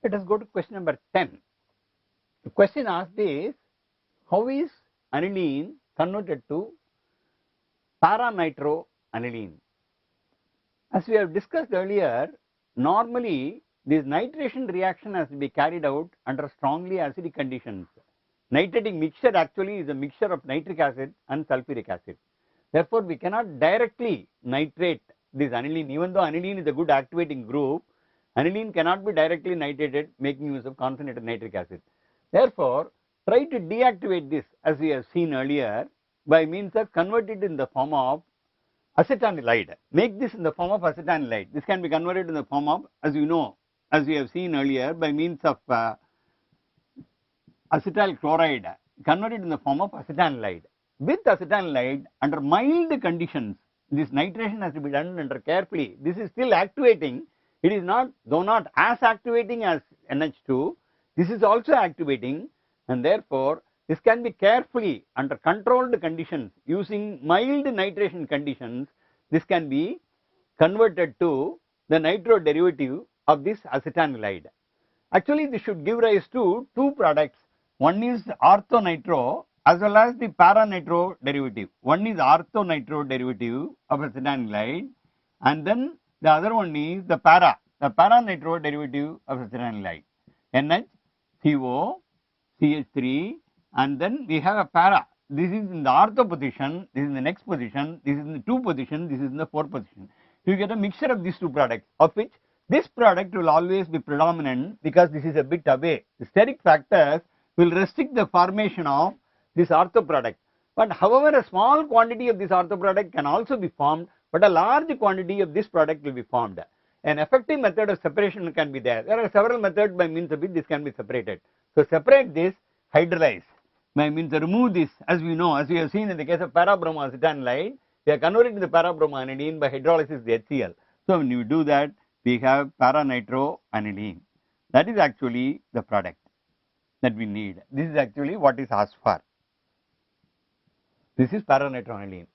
Let us go to question number 10. The question asked is, how is aniline converted to para-nitroaniline? As we have discussed earlier, normally this nitration reaction has to be carried out under strongly acidic conditions. Nitrating mixture actually is a mixture of nitric acid and sulfuric acid. Therefore, we cannot directly nitrate this aniline. Even though aniline is a good activating group, aniline cannot be directly nitrated making use of concentrated nitric acid. Therefore, try to deactivate this as we have seen earlier by means of convert it in the form of acetanilide. Make this in the form of acetanilide. This can be converted in the form of, as you know, as we have seen earlier, by means of acetyl chloride, converted in the form of acetanilide. With acetanilide, under mild conditions, this nitration has to be done under carefully. This is still activating. It is not, though not as activating as NH2, this is also activating, and therefore this can be carefully under controlled conditions using mild nitration conditions. This can be converted to the nitro derivative of this acetanilide. Actually, this should give rise to two products. One is orthonitro as well as the para-nitro derivative. One is orthonitro derivative of acetanilide, and then the other one is the para-nitro derivative of acetanilide. NHCO, CH3, and then we have a para. This is in the ortho position, this is in the next position, this is in the 2 position, this is in the 4 position. You get a mixture of these two products, of which this product will always be predominant because this is a bit away. The steric factors will restrict the formation of this ortho product. But however, a small quantity of this ortho product can also be formed, but a large quantity of this product will be formed. An effective method of separation can be there. There are several methods by means of which this can be separated. So separate this, hydrolyze. By means of remove this, as we know, as we have seen in the case of para-bromoacetanilide, we are converting the para-bromoaniline by hydrolysis the HCl. So when you do that, we have para-nitroaniline. That is actually the product that we need. This is actually what is asked for. This is para-nitroaniline.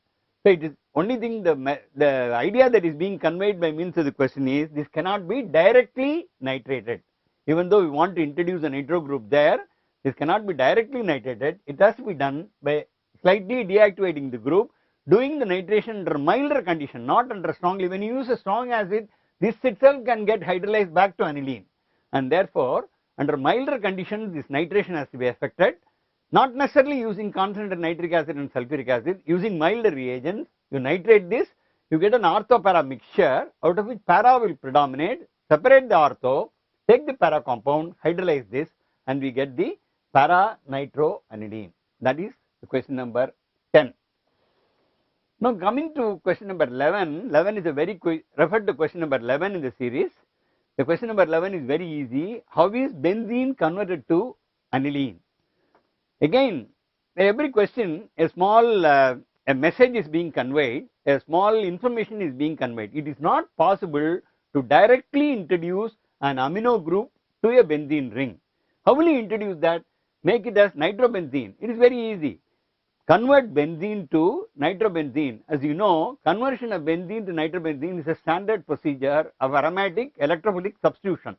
So it is only thing, the idea that is being conveyed by means of the question is, this cannot be directly nitrated. Even though we want to introduce a nitro group there, this cannot be directly nitrated. It has to be done by slightly deactivating the group, doing the nitration under milder condition, not under strongly. When you use a strong acid, this itself can get hydrolyzed back to aniline, and therefore under milder conditions this nitration has to be effected. Not necessarily using concentrated nitric acid and sulfuric acid, using milder reagents, you nitrate this, you get an ortho-para mixture, out of which para will predominate, separate the ortho, take the para compound, hydrolyze this, and we get the para-nitroaniline. That is the question number 10. Now coming to question number 11, 11 is a very quick, refer to question number 11 in the series. The question number 11 is very easy. How is benzene converted to aniline? Again, every question, a small a message is being conveyed, a small information is being conveyed. It is not possible to directly introduce an amino group to a benzene ring. How will you introduce that? Make it as nitrobenzene. It is very easy. Convert benzene to nitrobenzene. As you know, conversion of benzene to nitrobenzene is a standard procedure of aromatic electrophilic substitution.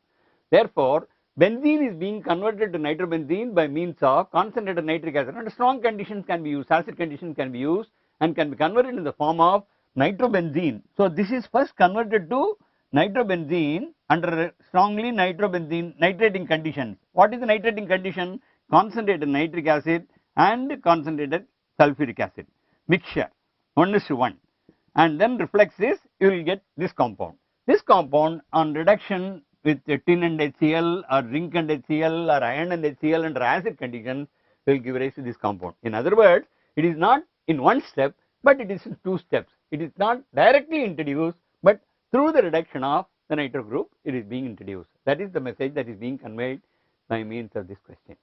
Therefore, benzene is being converted to nitrobenzene by means of concentrated nitric acid. Under strong conditions can be used, acid conditions can be used, and can be converted in the form of nitrobenzene. So this is first converted to nitrobenzene under strongly nitrating conditions. What is the nitrating condition? Concentrated nitric acid and concentrated sulfuric acid mixture 1:1, and then reflects this, you will get this compound. This compound on reduction with tin and HCl or zinc and HCl or iron and HCl under acid conditions will give rise to this compound. In other words, it is not in one step, but it is in 2 steps. It is not directly introduced, but through the reduction of the nitro group, it is being introduced. That is the message that is being conveyed by means of this question.